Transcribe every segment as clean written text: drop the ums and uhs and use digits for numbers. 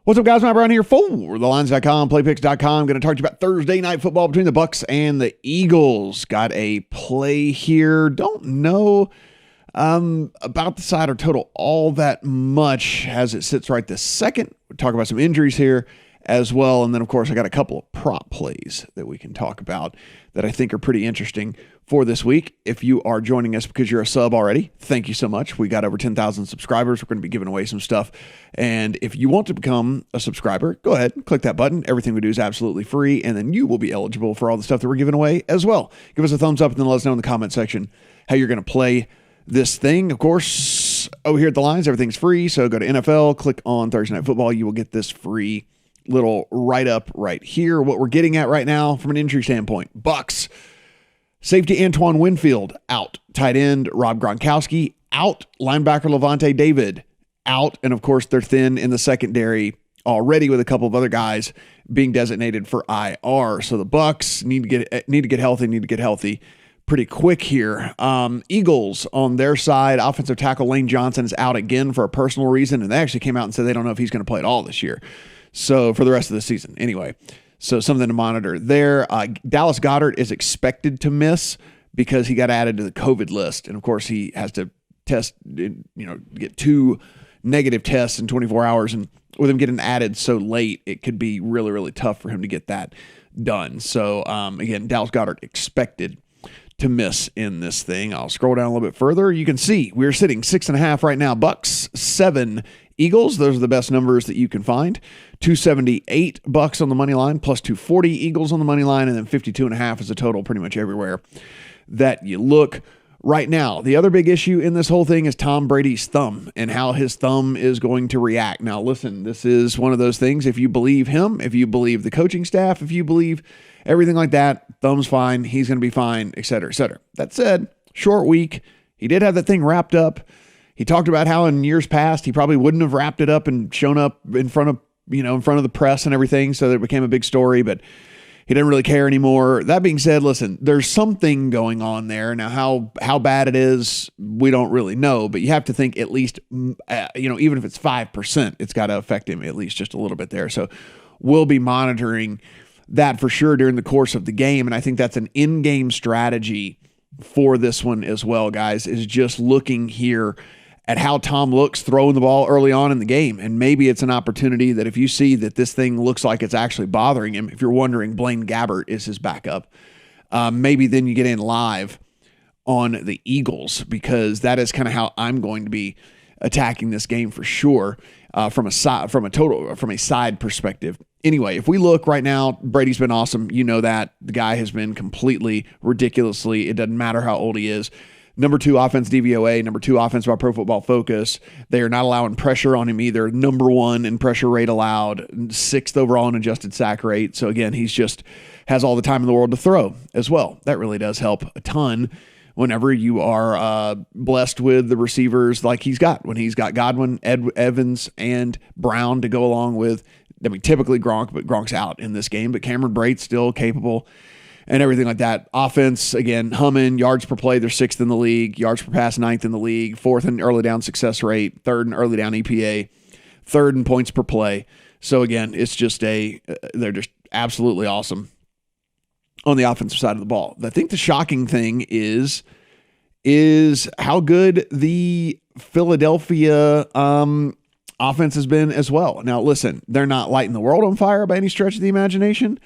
What's up, guys? Matt Brown here for thelines.com, playpicks.com. Going to talk to you about Thursday night football between the Bucs and the Eagles. Got a play here. Don't know about the side or total all that much as it sits right this second. We'll talk about some injuries here as well. And then, of course, I got a couple of prop plays that we can talk about that I think are pretty interesting for this week. If you are joining us because you're a sub already, thank you so much. We got over 10,000 subscribers. We're going to be giving away some stuff. And if you want to become a subscriber, go ahead and click that button. Everything we do is absolutely free. And then you will be eligible for all the stuff that we're giving away as well. Give us a thumbs up and then let us know in the comment section how you're going to play this thing. Of course, over here at The Lines, everything's free. So go to NFL, click on Thursday Night Football. You will get this free little write-up right here. What we're getting at right now from an injury standpoint: Bucs safety Antoine Winfield out, tight end Rob Gronkowski out, linebacker Levante David out, and of course they're thin in the secondary already with a couple of other guys being designated for IR. So the Bucs need to get healthy pretty quick here. Eagles on their side, offensive tackle Lane Johnson is out again for a personal reason, and they actually came out and said they don't know if he's going to play at all this year. So for the rest of the season, anyway. So something to monitor there. Dallas Goedert is expected to miss because he got added to the COVID list. And of course he has to test, get 2 negative tests in 24 hours. And with him getting added so late, it could be really, really tough for him to get that done. So again, Dallas Goedert expected to miss in this thing. I'll scroll down a little bit further. You can see we're sitting 6.5 right now. Bucs 7, Eagles. Those are the best numbers that you can find. 278 Bucs on the money line, plus 240 Eagles on the money line, and then 52.5 is a total pretty much everywhere that you look right now. The other big issue in this whole thing is Tom Brady's thumb and how his thumb is going to react. Now, listen, this is one of those things. If you believe him, if you believe the coaching staff, if you believe everything like that, thumb's fine, he's going to be fine, et cetera, et cetera. That said, short week. He did have that thing wrapped up. He talked about how in years past he probably wouldn't have wrapped it up and shown up in front of the press and everything, so that it became a big story, but he didn't really care anymore. That being said, listen, there's something going on there. Now, how bad it is, we don't really know, but you have to think at least, even if it's 5%, it's got to affect him at least just a little bit there. So we'll be monitoring that for sure during the course of the game, and I think that's an in-game strategy for this one as well, guys, is just looking here at how Tom looks throwing the ball early on in the game. And maybe it's an opportunity that if you see that this thing looks like it's actually bothering him, if you're wondering, Blaine Gabbert is his backup, maybe then you get in live on the Eagles, because that is kind of how I'm going to be attacking this game for sure, from a side perspective. Anyway, if we look right now, Brady's been awesome. You know that. The guy has been completely ridiculously, it doesn't matter how old he is, number 2 offense DVOA, number 2 offense by Pro Football Focus. They are not allowing pressure on him either. Number 1 in pressure rate allowed, 6th overall in adjusted sack rate. So again, he's just has all the time in the world to throw as well. That really does help a ton whenever you are blessed with the receivers like he's got. When he's got Godwin, Evans, and Brown to go along with, typically Gronk, but Gronk's out in this game. But Cameron Brate's still capable and everything like that. Offense, again, humming. Yards per play, they're 6th in the league. Yards per pass, 9th in the league. 4th in early down success rate. 3rd in early down EPA. 3rd in points per play. So again, it's just they're just absolutely awesome on the offensive side of the ball. I think the shocking thing is how good the Philadelphia offense has been as well. Now, listen, they're not lighting the world on fire by any stretch of the imagination,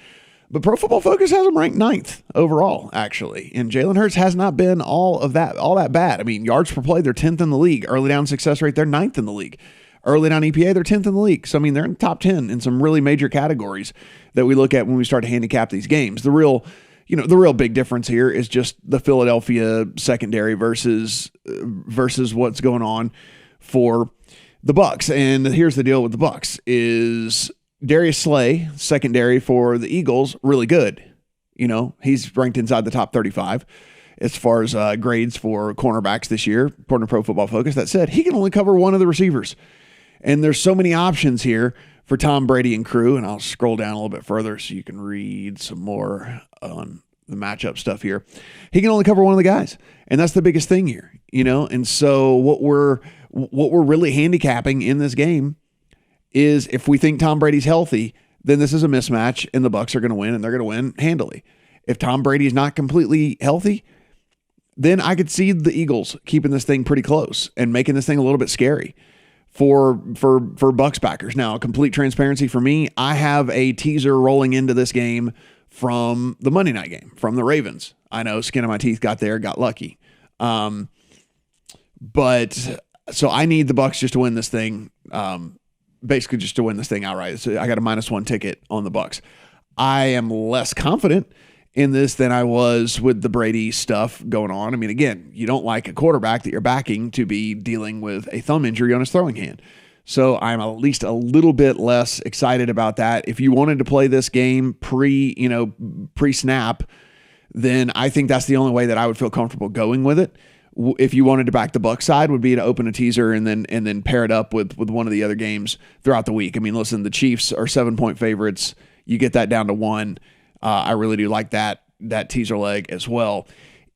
but Pro Football Focus has them ranked 9th overall, actually. And Jalen Hurts has not been all that bad. I mean, yards per play, they're 10th in the league. Early down success rate, they're 9th in the league. Early down EPA, they're 10th in the league. So, I mean, they're in the top 10 in some really major categories that we look at when we start to handicap these games. The real big difference here is just the Philadelphia secondary versus what's going on for the Bucs. And here's the deal with the Bucs is Darius Slay, secondary for the Eagles, really good. He's ranked inside the top 35 as far as grades for cornerbacks this year, according to Pro Football Focus. That said, he can only cover one of the receivers. And there's so many options here for Tom Brady and crew. And I'll scroll down a little bit further so you can read some more on the matchup stuff here. He can only cover one of the guys. And that's the biggest thing here, And so what we're really handicapping in this game is if we think Tom Brady's healthy, then this is a mismatch and the Bucs are going to win and they're going to win handily. If Tom Brady is not completely healthy, then I could see the Eagles keeping this thing pretty close and making this thing a little bit scary for Bucs backers. Now, complete transparency for me, I have a teaser rolling into this game from the Monday night game, from the Ravens. I know, skin of my teeth, got lucky. But so I need the Bucs just to win this thing, basically just to win this thing outright. So I got a -1 ticket on the Bucs. I am less confident in this than I was with the Brady stuff going on. I mean, again, you don't like a quarterback that you're backing to be dealing with a thumb injury on his throwing hand. So I'm at least a little bit less excited about that. If you wanted to play this game pre-snap, then I think that's the only way that I would feel comfortable going with it. If you wanted to back the Bucs side, would be to open a teaser and then pair it up with one of the other games throughout the week. I mean, listen, the Chiefs are 7-point favorites. You get that down to 1. I really do like that teaser leg as well.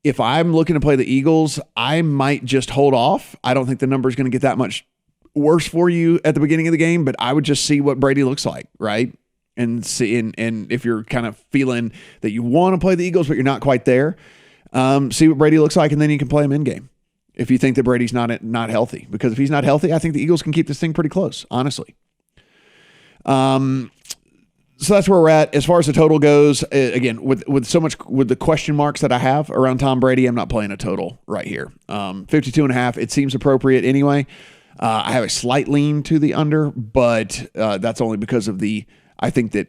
If I'm looking to play the Eagles, I might just hold off. I don't think the number is going to get that much worse for you at the beginning of the game, but I would just see what Brady looks like, right? And see, and if you're kind of feeling that you want to play the Eagles, but you're not quite there, see what Brady looks like, and then you can play him in game. If you think that Brady's not healthy, because if he's not healthy, I think the Eagles can keep this thing pretty close, honestly. So that's where we're at. As far as the total goes, again, with the question marks that I have around Tom Brady, I'm not playing a total right here. 52.5, it seems appropriate anyway. I have a slight lean to the under, but that's only because of I think that,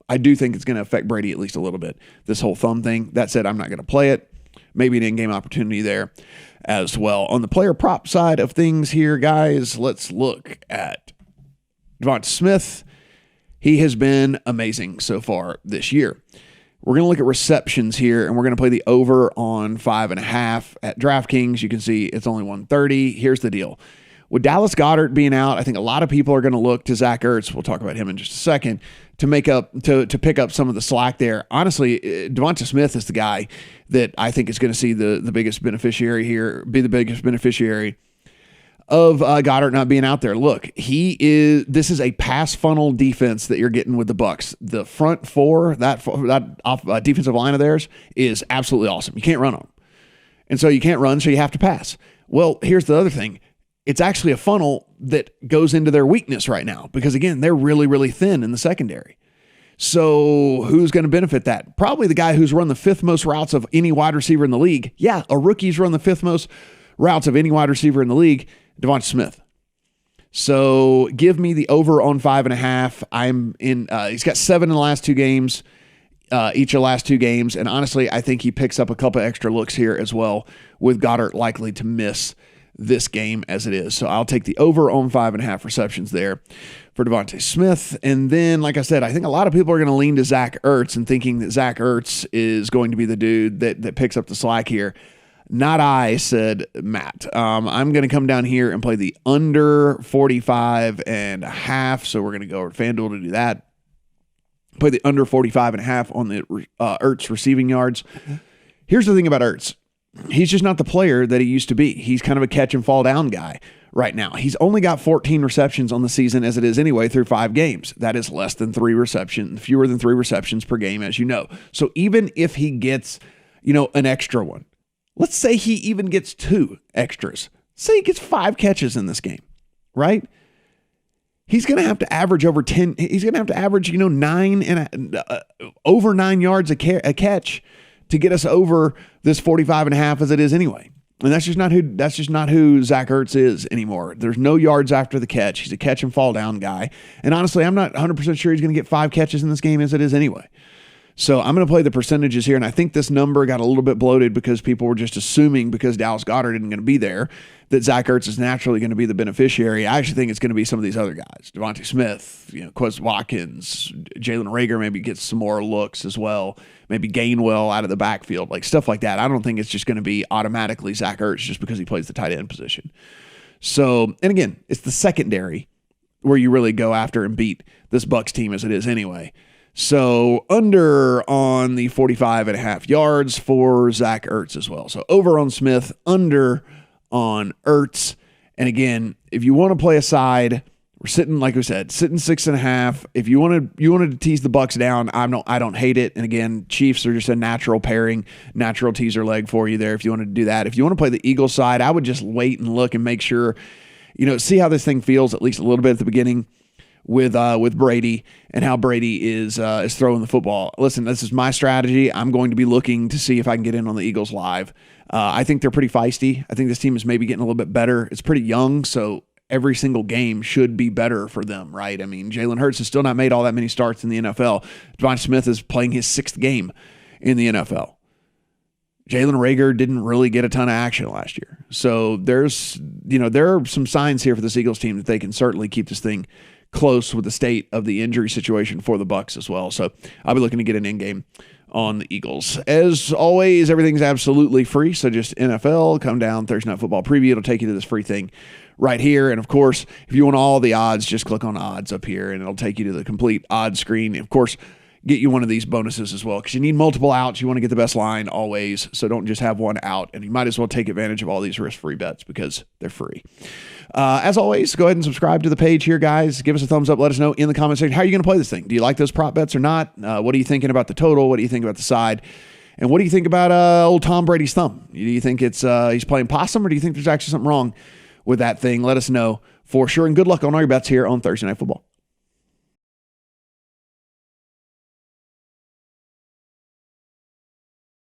I do think it's going to affect Brady at least a little bit, this whole thumb thing. That said, I'm not going to play it. Maybe an in-game opportunity there as well. On the player prop side of things here, guys, let's look at Devonta Smith. He has been amazing so far this year. We're going to look at receptions here, and we're going to play the over on 5.5 at DraftKings. You can see it's only 130. Here's the deal. With Dallas Goedert being out, I think a lot of people are going to look to Zach Ertz. We'll talk about him in just a second to pick up some of the slack there. Honestly, Devonta Smith is the guy that I think is going to see the biggest beneficiary here, be the biggest beneficiary of Goddard not being out there. Look, this is a pass funnel defense that you're getting with the Bucs. The front four, that defensive line of theirs is absolutely awesome. You can't run them. And so you can't run, so you have to pass. Well, here's the other thing. It's actually a funnel that goes into their weakness right now because, again, they're really, really thin in the secondary. So who's going to benefit that? Probably the guy who's run the 5th most routes of any wide receiver in the league. Yeah, a rookie's run the 5th most routes of any wide receiver in the league, Devonta Smith. So give me the over on 5.5. I'm in. He's got 7 in the last 2 games, each of the last 2 games. And honestly, I think he picks up a couple extra looks here as well, with Goddard likely to miss this game as it is. So I'll take the over on 5.5 receptions there for Devonta Smith. And then, like I said, I think a lot of people are going to lean to Zach Ertz and thinking that Zach Ertz is going to be the dude that picks up the slack here. Not I, said Matt. I'm going to come down here and play the under 45.5. So we're going to go over to FanDuel to do that. Play the under 45.5 on the Ertz receiving yards. Here's the thing about Ertz. He's just not the player that he used to be. He's kind of a catch and fall down guy right now. He's only got 14 receptions on the season as it is anyway through 5 games. That is fewer than 3 receptions per game, as you know. So even if he gets, an extra one, let's say he even gets 2 extras. Say he gets 5 catches in this game, right? He's going to have to average over 10. He's going to have to average, 9 and over 9 yards a catch to get us over this 45.5 as it is anyway. And that's just not who Zach Ertz is anymore. There's no yards after the catch. He's a catch and fall down guy. And honestly, I'm not 100% sure he's going to get 5 catches in this game as it is anyway. So I'm going to play the percentages here. And I think this number got a little bit bloated because people were just assuming because Dallas Goedert isn't going to be there that Zach Ertz is naturally going to be the beneficiary. I actually think it's going to be some of these other guys. Devonta Smith, Quez Watkins, Jalen Reagor maybe gets some more looks as well. Maybe Gainwell out of the backfield, like stuff like that. I don't think it's just going to be automatically Zach Ertz just because he plays the tight end position. So, and again, it's the secondary where you really go after and beat this Bucs team as it is anyway. So under on the 45.5 yards for Zach Ertz as well. So over on Smith, under on Ertz. And again, if you want to play a side We're sitting, like we said, sitting 6.5. If you wanted to tease the Bucs down, I don't hate it. And again, Chiefs are just a natural pairing, natural teaser leg for you there if you wanted to do that. If you want to play the Eagles side, I would just wait and look and make sure, see how this thing feels at least a little bit at the beginning with Brady and how Brady is throwing the football. Listen, this is my strategy. I'm going to be looking to see if I can get in on the Eagles live. I think they're pretty feisty. I think this team is maybe getting a little bit better. It's pretty young, so every single game should be better for them, right? I mean, Jalen Hurts has still not made all that many starts in the NFL. Devon Smith is playing his 6th game in the NFL. Jalen Reagor didn't really get a ton of action last year. So there are some signs here for this Eagles team that they can certainly keep this thing close with the state of the injury situation for the Bucs as well. So I'll be looking to get an in-game on the Eagles. As always, everything's absolutely free. So just NFL, come down, Thursday Night Football Preview. It'll take you to this free thing right here. And of course, if you want all the odds, just click on odds up here and it'll take you to the complete odds screen. And of course, get you one of these bonuses as well because you need multiple outs. You want to get the best line always. So don't just have one out. And you might as well take advantage of all these risk-free bets because they're free. As always, go ahead and subscribe to the page here, guys. Give us a thumbs up. Let us know in the comment section, how are you going to play this thing? Do you like those prop bets or not? What are you thinking about the total? What do you think about the side? And what do you think about old Tom Brady's thumb? Do you think it's he's playing possum, or do you think there's actually something wrong with that thing? Let us know for sure. And good luck on all your bets here on Thursday Night Football.